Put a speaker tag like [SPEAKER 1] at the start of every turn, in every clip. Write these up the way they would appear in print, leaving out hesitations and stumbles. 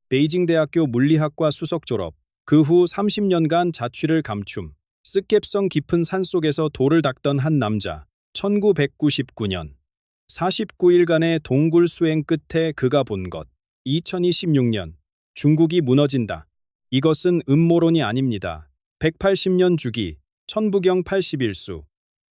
[SPEAKER 1] 베이징 대학교 물리학과 수석 졸업, 그 후 30년간 자취를 감춤, 습격성 깊은 산속에서 돌을 닦던 한 남자. 1999년 49일간의 동굴 수행 끝에 그가 본 것. 2026년 중국이 무너진다. 이것은 음모론이 아닙니다. 180년 주기, 천부경 81수,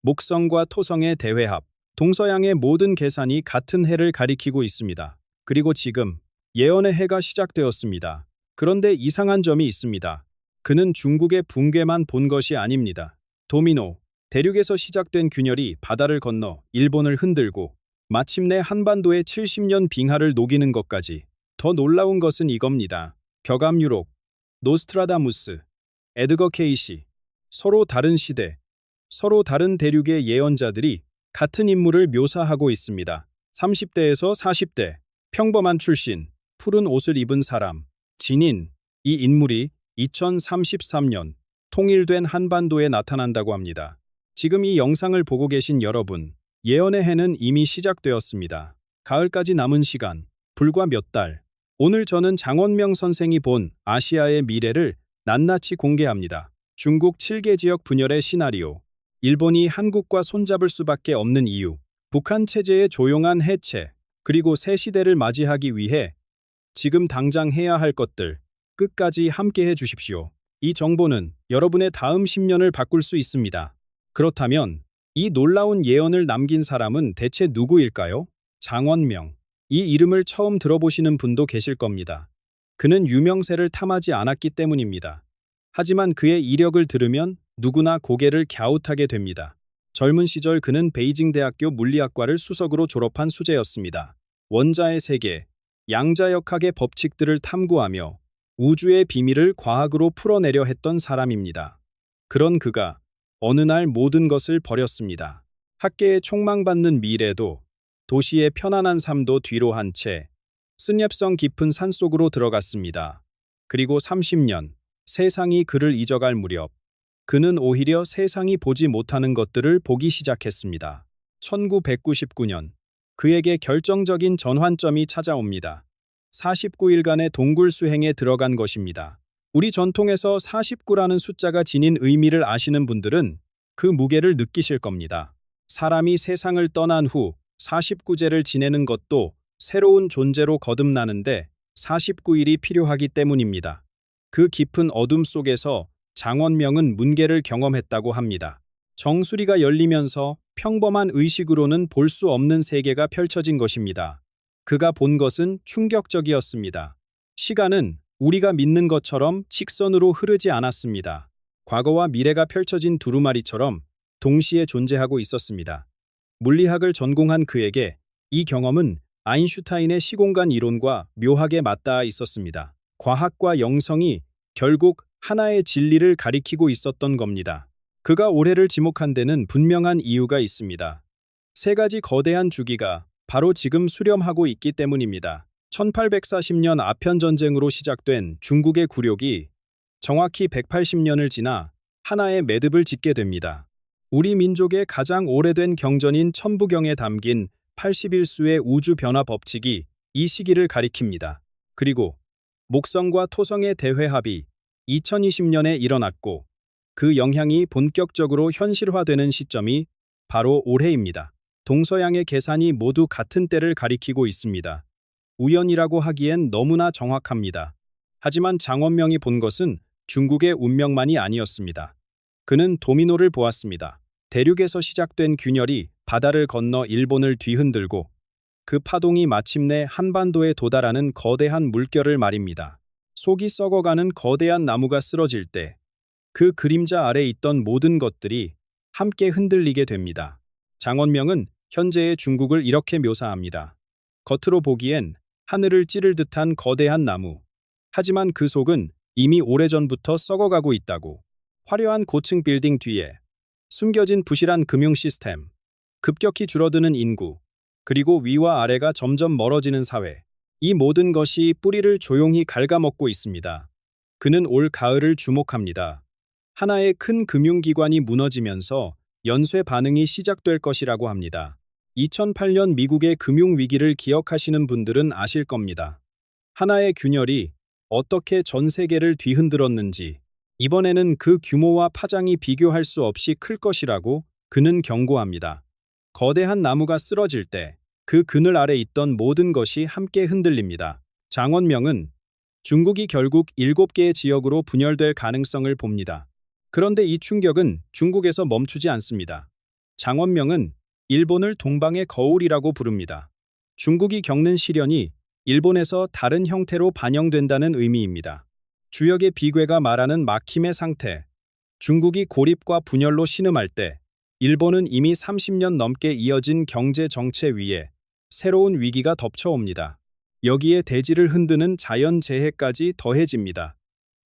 [SPEAKER 1] 목성과 토성의 대회합, 동서양의 모든 계산이 같은 해를 가리키고 있습니다. 그리고 지금 예언의 해가 시작되었습니다. 그런데 이상한 점이 있습니다. 그는 중국의 붕괴만 본 것이 아닙니다. 도미노, 대륙에서 시작된 균열이 바다를 건너 일본을 흔들고 마침내 한반도의 70년 빙하를 녹이는 것까지. 더 놀라운 것은 이겁니다. 격암 유록, 노스트라다무스, 에드거 케이시, 서로 다른 시대, 서로 다른 대륙의 예언자들이 같은 인물을 묘사하고 있습니다. 30대에서 40대, 평범한 출신, 푸른 옷을 입은 사람, 진인. 이 인물이 2033년 통일된 한반도에 나타난다고 합니다. 지금 이 영상을 보고 계신 여러분, 예언의 해는 이미 시작되었습니다. 가을까지 남은 시간, 불과 몇 달. 오늘 저는 장원명 선생이 본 아시아의 미래를 낱낱이 공개합니다. 중국 7개 지역 분열의 시나리오, 일본이 한국과 손잡을 수밖에 없는 이유, 북한 체제의 조용한 해체, 그리고 새 시대를 맞이하기 위해 지금 당장 해야 할 것들, 끝까지 함께해 주십시오. 이 정보는 여러분의 다음 10년을 바꿀 수 있습니다. 그렇다면 이 놀라운 예언을 남긴 사람은 대체 누구일까요? 장원명. 이 이름을 처음 들어보시는 분도 계실 겁니다. 그는 유명세를 탐하지 않았기 때문입니다. 하지만 그의 이력을 들으면 누구나 고개를 갸웃하게 됩니다. 젊은 시절 그는 베이징 대학교 물리학과를 수석으로 졸업한 수재였습니다. 원자의 세계, 양자역학의 법칙들을 탐구하며 우주의 비밀을 과학으로 풀어내려 했던 사람입니다. 그런 그가 어느 날 모든 것을 버렸습니다. 학계에 촉망받는 미래도, 도시의 편안한 삶도 뒤로 한 채 습격성 깊은 산속으로 들어갔습니다. 그리고 30년, 세상이 그를 잊어갈 무렵, 그는 오히려 세상이 보지 못하는 것들을 보기 시작했습니다. 1999년, 그에게 결정적인 전환점이 찾아옵니다. 49일간의 동굴 수행에 들어간 것입니다. 우리 전통에서 49라는 숫자가 지닌 의미를 아시는 분들은 그 무게를 느끼실 겁니다. 사람이 세상을 떠난 후 49제를 지내는 것도 새로운 존재로 거듭나는데 49일이 필요하기 때문입니다. 그 깊은 어둠 속에서 장원명은 문계를 경험했다고 합니다. 정수리가 열리면서 평범한 의식으로는 볼 수 없는 세계가 펼쳐진 것입니다. 그가 본 것은 충격적이었습니다. 시간은 우리가 믿는 것처럼 직선으로 흐르지 않았습니다. 과거와 미래가 펼쳐진 두루마리처럼 동시에 존재하고 있었습니다. 물리학을 전공한 그에게 이 경험은 아인슈타인의 시공간 이론과 묘하게 맞닿아 있었습니다. 과학과 영성이 결국 하나의 진리를 가리키고 있었던 겁니다. 그가 올해를 지목한 데는 분명한 이유가 있습니다. 세 가지 거대한 주기가 바로 지금 수렴하고 있기 때문입니다. 1840년 아편전쟁으로 시작된 중국의 굴욕이 정확히 180년을 지나 하나의 매듭을 짓게 됩니다. 우리 민족의 가장 오래된 경전인 천부경에 담긴 81수의 우주 변화 법칙이 이 시기를 가리킵니다. 그리고 목성과 토성의 대회합이 2020년에 일어났고 그 영향이 본격적으로 현실화되는 시점이 바로 올해입니다. 동서양의 계산이 모두 같은 때를 가리키고 있습니다. 우연이라고 하기엔 너무나 정확합니다. 하지만 장원명이 본 것은 중국의 운명만이 아니었습니다. 그는 도미노를 보았습니다. 대륙에서 시작된 균열이 바다를 건너 일본을 뒤흔들고 그 파동이 마침내 한반도에 도달하는 거대한 물결을 말입니다. 속이 썩어가는 거대한 나무가 쓰러질 때 그 그림자 아래 있던 모든 것들이 함께 흔들리게 됩니다. 장원명은 현재의 중국을 이렇게 묘사합니다. 겉으로 보기엔 하늘을 찌를 듯한 거대한 나무. 하지만 그 속은 이미 오래전부터 썩어가고 있다고. 화려한 고층 빌딩 뒤에 숨겨진 부실한 금융 시스템, 급격히 줄어드는 인구, 그리고 위와 아래가 점점 멀어지는 사회. 이 모든 것이 뿌리를 조용히 갉아먹고 있습니다. 그는 올 가을을 주목합니다. 하나의 큰 금융기관이 무너지면서 연쇄 반응이 시작될 것이라고 합니다. 2008년 미국의 금융위기를 기억하시는 분들은 아실 겁니다. 하나의 균열이 어떻게 전 세계를 뒤흔들었는지, 이번에는 그 규모와 파장이 비교할 수 없이 클 것이라고 그는 경고합니다. 거대한 나무가 쓰러질 때 그 그늘 아래 있던 모든 것이 함께 흔들립니다. 장원명은 중국이 결국 7개의 지역으로 분열될 가능성을 봅니다. 그런데 이 충격은 중국에서 멈추지 않습니다. 장원명은 일본을 동방의 거울이라고 부릅니다. 중국이 겪는 시련이 일본에서 다른 형태로 반영된다는 의미입니다. 주역의 비괴가 말하는 막힘의 상태. 중국이 고립과 분열로 신음할 때 일본은 이미 30년 넘게 이어진 경제 정체 위에 새로운 위기가 덮쳐옵니다. 여기에 대지를 흔드는 자연재해까지 더해집니다.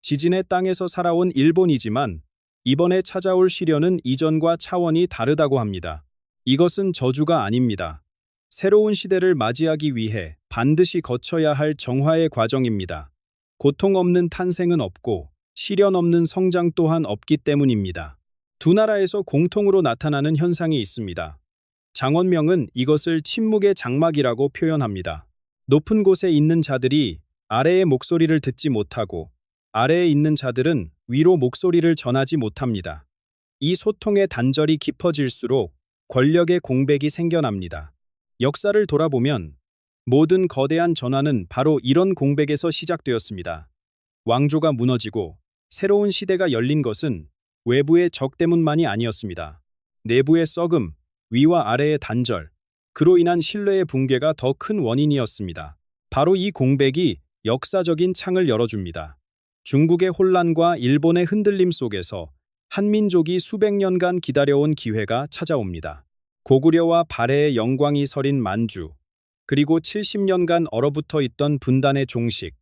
[SPEAKER 1] 지진의 땅에서 살아온 일본이지만 이번에 찾아올 시련은 이전과 차원이 다르다고 합니다. 이것은 저주가 아닙니다. 새로운 시대를 맞이하기 위해 반드시 거쳐야 할 정화의 과정입니다. 고통 없는 탄생은 없고 시련 없는 성장 또한 없기 때문입니다. 두 나라에서 공통으로 나타나는 현상이 있습니다. 장원명은 이것을 침묵의 장막이라고 표현합니다. 높은 곳에 있는 자들이 아래의 목소리를 듣지 못하고 아래에 있는 자들은 위로 목소리를 전하지 못합니다. 이 소통의 단절이 깊어질수록 권력의 공백이 생겨납니다. 역사를 돌아보면 모든 거대한 전환은 바로 이런 공백에서 시작되었습니다. 왕조가 무너지고 새로운 시대가 열린 것은 외부의 적 때문만이 아니었습니다. 내부의 썩음, 위와 아래의 단절, 그로 인한 신뢰의 붕괴가 더 큰 원인이었습니다. 바로 이 공백이 역사적인 창을 열어줍니다. 중국의 혼란과 일본의 흔들림 속에서 한민족이 수백 년간 기다려온 기회가 찾아옵니다. 고구려와 발해의 영광이 서린 만주, 그리고 70년간 얼어붙어 있던 분단의 종식,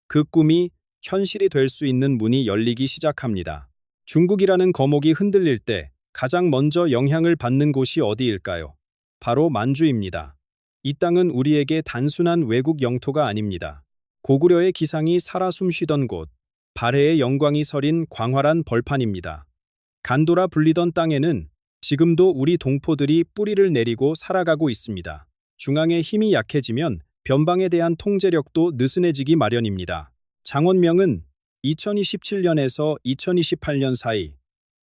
[SPEAKER 1] 그 꿈이 현실이 될 수 있는 문이 열리기 시작합니다. 중국이라는 거목이 흔들릴 때 가장 먼저 영향을 받는 곳이 어디일까요? 바로 만주입니다. 이 땅은 우리에게 단순한 외국 영토가 아닙니다. 고구려의 기상이 살아 숨쉬던 곳, 발해의 영광이 서린 광활한 벌판입니다. 간도라 불리던 땅에는 지금도 우리 동포들이 뿌리를 내리고 살아가고 있습니다. 중앙의 힘이 약해지면 변방에 대한 통제력도 느슨해지기 마련입니다. 장원명은 2027년에서 2028년 사이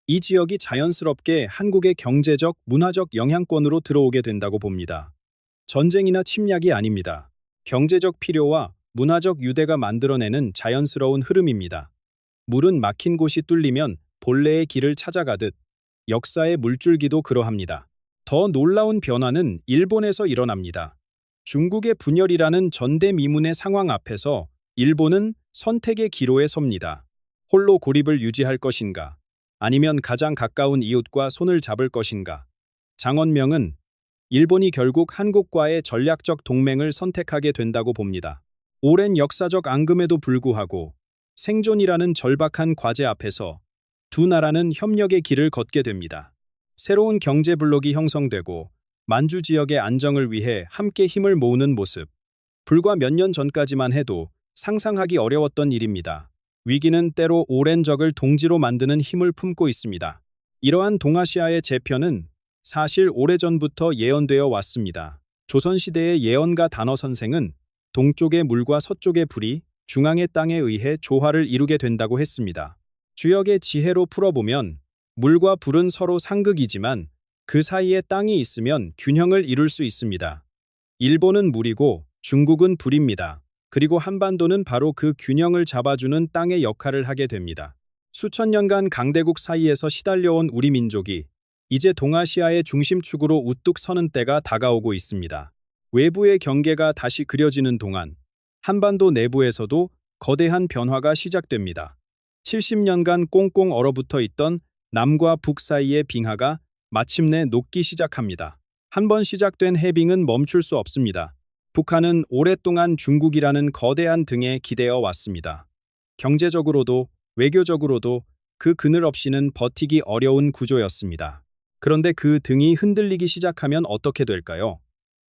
[SPEAKER 1] 이 지역이 자연스럽게 한국의 경제적, 문화적 영향권으로 들어오게 된다고 봅니다. 전쟁이나 침략이 아닙니다. 경제적 필요와 문화적 유대가 만들어내는 자연스러운 흐름입니다. 물은 막힌 곳이 뚫리면 본래의 길을 찾아가듯 역사의 물줄기도 그러합니다. 더 놀라운 변화는 일본에서 일어납니다. 중국의 분열이라는 전대미문의 상황 앞에서 일본은 선택의 기로에 섭니다. 홀로 고립을 유지할 것인가? 아니면 가장 가까운 이웃과 손을 잡을 것인가? 장원명은 일본이 결국 한국과의 전략적 동맹을 선택하게 된다고 봅니다. 오랜 역사적 앙금에도 불구하고 생존이라는 절박한 과제 앞에서 두 나라는 협력의 길을 걷게 됩니다. 새로운 경제 블록이 형성되고 만주 지역의 안정을 위해 함께 힘을 모으는 모습. 불과 몇 년 전까지만 해도 상상하기 어려웠던 일입니다. 위기는 때로 오랜 적을 동지로 만드는 힘을 품고 있습니다. 이러한 동아시아의 재편은 사실 오래전부터 예언되어 왔습니다. 조선시대의 예언가 단어 선생은 동쪽의 물과 서쪽의 불이 중앙의 땅에 의해 조화를 이루게 된다고 했습니다. 주역의 지혜로 풀어보면 물과 불은 서로 상극이지만 그 사이에 땅이 있으면 균형을 이룰 수 있습니다. 일본은 물이고 중국은 불입니다. 그리고 한반도는 바로 그 균형을 잡아주는 땅의 역할을 하게 됩니다. 수천 년간 강대국 사이에서 시달려온 우리 민족이 이제 동아시아의 중심축으로 우뚝 서는 때가 다가오고 있습니다. 외부의 경계가 다시 그려지는 동안 한반도 내부에서도 거대한 변화가 시작됩니다. 70년간 꽁꽁 얼어붙어 있던 남과 북 사이의 빙하가 마침내 녹기 시작합니다. 한번 시작된 해빙은 멈출 수 없습니다. 북한은 오랫동안 중국이라는 거대한 등에 기대어 왔습니다. 경제적으로도 외교적으로도 그 그늘 없이는 버티기 어려운 구조였습니다. 그런데 그 등이 흔들리기 시작하면 어떻게 될까요?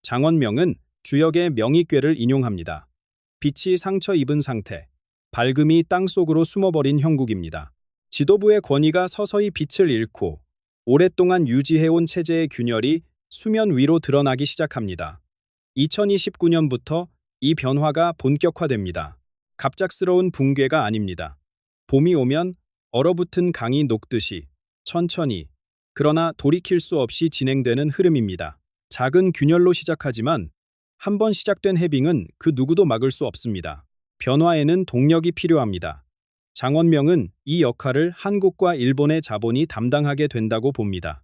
[SPEAKER 1] 장원명은 주역의 명의궤를 인용합니다. 빛이 상처 입은 상태, 밝음이 땅속으로 숨어버린 형국입니다. 지도부의 권위가 서서히 빛을 잃고 오랫동안 유지해온 체제의 균열이 수면 위로 드러나기 시작합니다. 2029년부터 이 변화가 본격화됩니다. 갑작스러운 붕괴가 아닙니다. 봄이 오면 얼어붙은 강이 녹듯이 천천히, 그러나 돌이킬 수 없이 진행되는 흐름입니다. 작은 균열로 시작하지만 한 번 시작된 해빙은 그 누구도 막을 수 없습니다. 변화에는 동력이 필요합니다. 장원명은 이 역할을 한국과 일본의 자본이 담당하게 된다고 봅니다.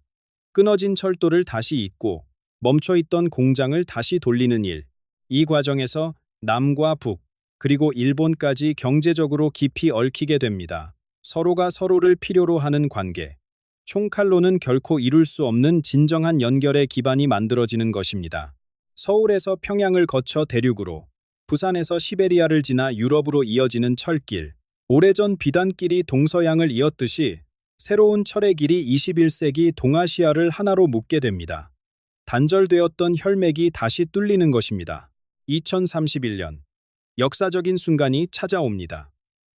[SPEAKER 1] 끊어진 철도를 다시 잇고 멈춰있던 공장을 다시 돌리는 일. 이 과정에서 남과 북, 그리고 일본까지 경제적으로 깊이 얽히게 됩니다. 서로가 서로를 필요로 하는 관계. 총칼로는 결코 이룰 수 없는 진정한 연결의 기반이 만들어지는 것입니다. 서울에서 평양을 거쳐 대륙으로, 부산에서 시베리아를 지나 유럽으로 이어지는 철길. 오래전 비단길이 동서양을 이었듯이 새로운 철의 길이 21세기 동아시아를 하나로 묶게 됩니다. 단절되었던 혈맥이 다시 뚫리는 것입니다. 2031년, 역사적인 순간이 찾아옵니다.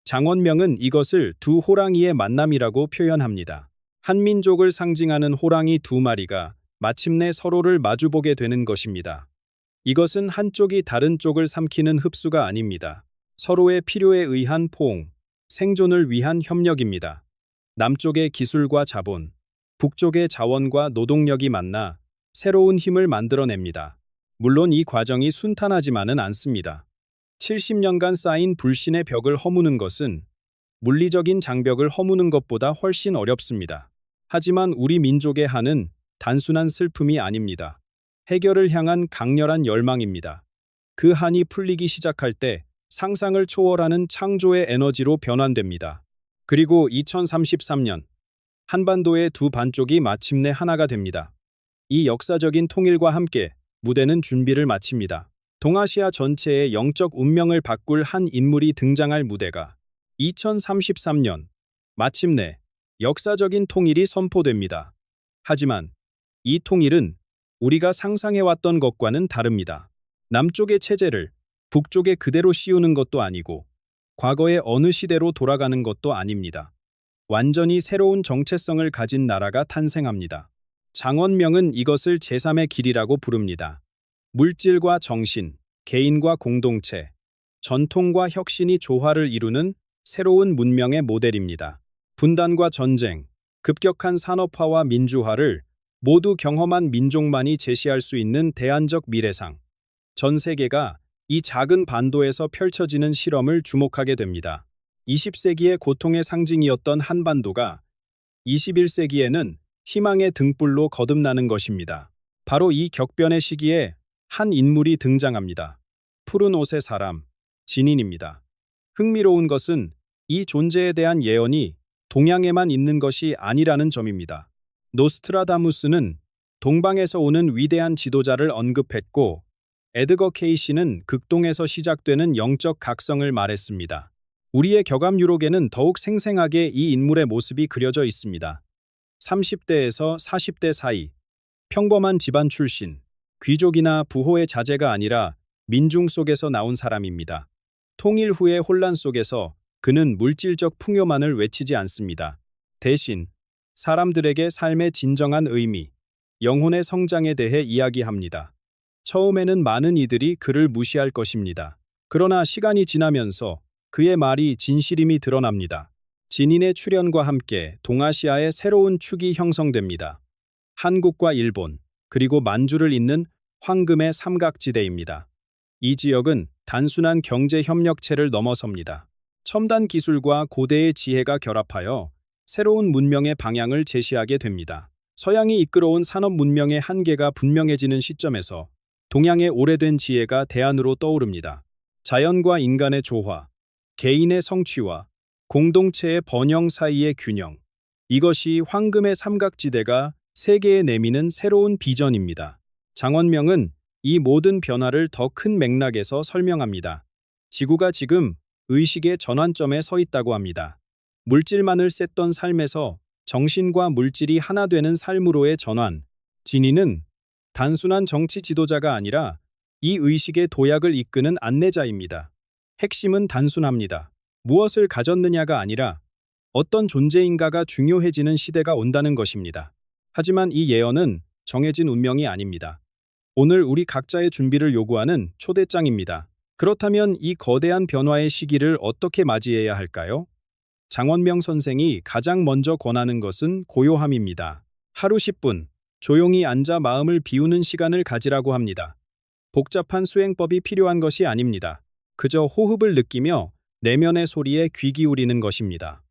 [SPEAKER 1] 장원명은 이것을 두 호랑이의 만남이라고 표현합니다. 한 민족을 상징하는 호랑이 두 마리가 마침내 서로를 마주보게 되는 것입니다. 이것은 한쪽이 다른 쪽을 삼키는 흡수가 아닙니다. 서로의 필요에 의한 포옹, 생존을 위한 협력입니다. 남쪽의 기술과 자본, 북쪽의 자원과 노동력이 만나 새로운 힘을 만들어냅니다. 물론 이 과정이 순탄하지만은 않습니다. 70년간 쌓인 불신의 벽을 허무는 것은 물리적인 장벽을 허무는 것보다 훨씬 어렵습니다. 하지만 우리 민족의 한은 단순한 슬픔이 아닙니다. 해결을 향한 강렬한 열망입니다. 그 한이 풀리기 시작할 때 상상을 초월하는 창조의 에너지로 변환됩니다. 그리고 2033년, 한반도의 두 반쪽이 마침내 하나가 됩니다. 이 역사적인 통일과 함께 무대는 준비를 마칩니다. 동아시아 전체의 영적 운명을 바꿀 한 인물이 등장할 무대가 2033년, 마침내 역사적인 통일이 선포됩니다. 하지만 이 통일은 우리가 상상해왔던 것과는 다릅니다. 남쪽의 체제를 북쪽에 그대로 씌우는 것도 아니고 과거의 어느 시대로 돌아가는 것도 아닙니다. 완전히 새로운 정체성을 가진 나라가 탄생합니다. 장원명은 이것을 제3의 길이라고 부릅니다. 물질과 정신, 개인과 공동체, 전통과 혁신이 조화를 이루는 새로운 문명의 모델입니다. 분단과 전쟁, 급격한 산업화와 민주화를 모두 경험한 민족만이 제시할 수 있는 대안적 미래상. 전 세계가 이 작은 반도에서 펼쳐지는 실험을 주목하게 됩니다. 20세기의 고통의 상징이었던 한반도가 21세기에는 희망의 등불로 거듭나는 것입니다. 바로 이 격변의 시기에 한 인물이 등장합니다. 푸른 옷의 사람, 진인입니다. 흥미로운 것은 이 존재에 대한 예언이 동양에만 있는 것이 아니라는 점입니다. 노스트라다무스는 동방에서 오는 위대한 지도자를 언급했고, 에드거 케이시는 극동에서 시작되는 영적 각성을 말했습니다. 우리의 격암 유록에는 더욱 생생하게 이 인물의 모습이 그려져 있습니다. 30대에서 40대 사이, 평범한 집안 출신, 귀족이나 부호의 자제가 아니라 민중 속에서 나온 사람입니다. 통일 후의 혼란 속에서 그는 물질적 풍요만을 외치지 않습니다. 대신 사람들에게 삶의 진정한 의미, 영혼의 성장에 대해 이야기합니다. 처음에는 많은 이들이 그를 무시할 것입니다. 그러나 시간이 지나면서 그의 말이 진실임이 드러납니다. 진인의 출현과 함께 동아시아의 새로운 축이 형성됩니다. 한국과 일본, 그리고 만주를 잇는 황금의 삼각지대입니다. 이 지역은 단순한 경제 협력체를 넘어섭니다. 첨단 기술과 고대의 지혜가 결합하여 새로운 문명의 방향을 제시하게 됩니다. 서양이 이끌어온 산업 문명의 한계가 분명해지는 시점에서 동양의 오래된 지혜가 대안으로 떠오릅니다. 자연과 인간의 조화, 개인의 성취와 공동체의 번영 사이의 균형. 이것이 황금의 삼각지대가 세계에 내미는 새로운 비전입니다. 장원명은 이 모든 변화를 더 큰 맥락에서 설명합니다. 지구가 지금 의식의 전환점에 서 있다고 합니다. 물질만을 셌던 삶에서 정신과 물질이 하나 되는 삶으로의 전환. 진인은 단순한 정치 지도자가 아니라 이 의식의 도약을 이끄는 안내자입니다. 핵심은 단순합니다. 무엇을 가졌느냐가 아니라 어떤 존재인가가 중요해지는 시대가 온다는 것입니다. 하지만 이 예언은 정해진 운명이 아닙니다. 오늘 우리 각자의 준비를 요구하는 초대장입니다. 그렇다면 이 거대한 변화의 시기를 어떻게 맞이해야 할까요? 장원명 선생이 가장 먼저 권하는 것은 고요함입니다. 하루 10분, 조용히 앉아 마음을 비우는 시간을 가지라고 합니다. 복잡한 수행법이 필요한 것이 아닙니다. 그저 호흡을 느끼며 내면의 소리에 귀 기울이는 것입니다.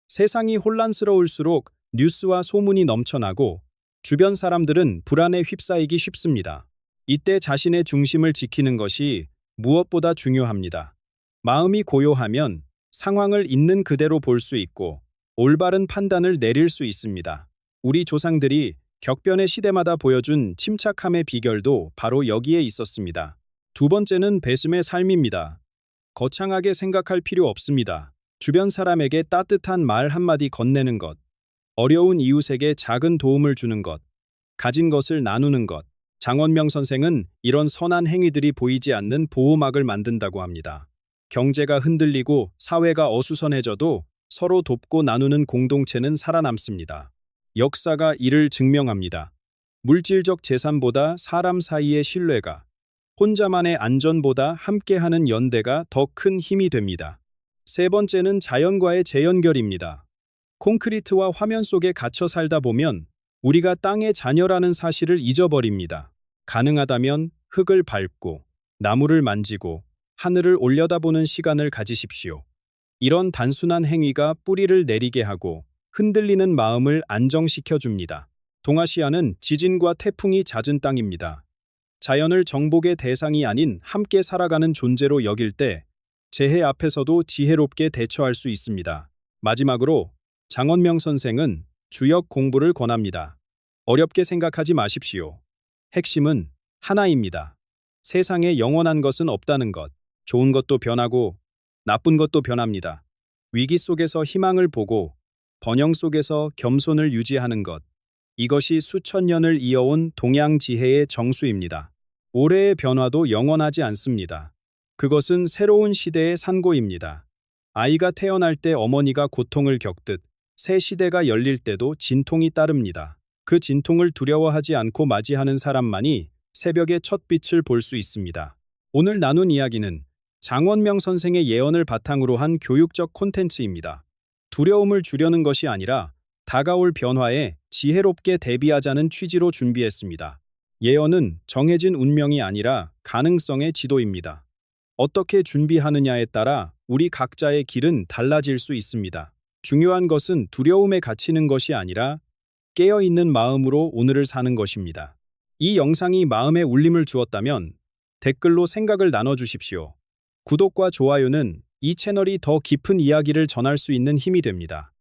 [SPEAKER 1] 세상이 혼란스러울수록 뉴스와 소문이 넘쳐나고 주변 사람들은 불안에 휩싸이기 쉽습니다. 이때 자신의 중심을 지키는 것이 무엇보다 중요합니다. 마음이 고요하면 상황을 있는 그대로 볼 수 있고 올바른 판단을 내릴 수 있습니다. 우리 조상들이 격변의 시대마다 보여준 침착함의 비결도 바로 여기에 있었습니다. 두 번째는 배심의 삶입니다. 거창하게 생각할 필요 없습니다. 주변 사람에게 따뜻한 말 한마디 건네는 것, 어려운 이웃에게 작은 도움을 주는 것, 가진 것을 나누는 것. 장원명 선생은 이런 선한 행위들이 보이지 않는 보호막을 만든다고 합니다. 경제가 흔들리고 사회가 어수선해져도 서로 돕고 나누는 공동체는 살아남습니다. 역사가 이를 증명합니다. 물질적 재산보다 사람 사이의 신뢰가, 혼자만의 안전보다 함께하는 연대가 더 큰 힘이 됩니다. 세 번째는 자연과의 재연결입니다. 콘크리트와 화면 속에 갇혀 살다 보면 우리가 땅의 자녀라는 사실을 잊어버립니다. 가능하다면 흙을 밟고 나무를 만지고 하늘을 올려다보는 시간을 가지십시오. 이런 단순한 행위가 뿌리를 내리게 하고 흔들리는 마음을 안정시켜 줍니다. 동아시아는 지진과 태풍이 잦은 땅입니다. 자연을 정복의 대상이 아닌 함께 살아가는 존재로 여길 때 재해 앞에서도 지혜롭게 대처할 수 있습니다. 마지막으로 장원명 선생은 주역 공부를 권합니다. 어렵게 생각하지 마십시오. 핵심은 하나입니다. 세상에 영원한 것은 없다는 것. 좋은 것도 변하고 나쁜 것도 변합니다. 위기 속에서 희망을 보고 번영 속에서 겸손을 유지하는 것. 이것이 수천 년을 이어온 동양 지혜의 정수입니다. 올해의 변화도 영원하지 않습니다. 그것은 새로운 시대의 산고입니다. 아이가 태어날 때 어머니가 고통을 겪듯 새 시대가 열릴 때도 진통이 따릅니다. 그 진통을 두려워하지 않고 맞이하는 사람만이 새벽의 첫 빛을 볼 수 있습니다. 오늘 나눈 이야기는 장원명 선생의 예언을 바탕으로 한 교육적 콘텐츠입니다. 두려움을 주려는 것이 아니라 다가올 변화에 지혜롭게 대비하자는 취지로 준비했습니다. 예언은 정해진 운명이 아니라 가능성의 지도입니다. 어떻게 준비하느냐에 따라 우리 각자의 길은 달라질 수 있습니다. 중요한 것은 두려움에 갇히는 것이 아니라 깨어있는 마음으로 오늘을 사는 것입니다. 이 영상이 마음에 울림을 주었다면 댓글로 생각을 나눠주십시오. 구독과 좋아요는 이 채널이 더 깊은 이야기를 전할 수 있는 힘이 됩니다.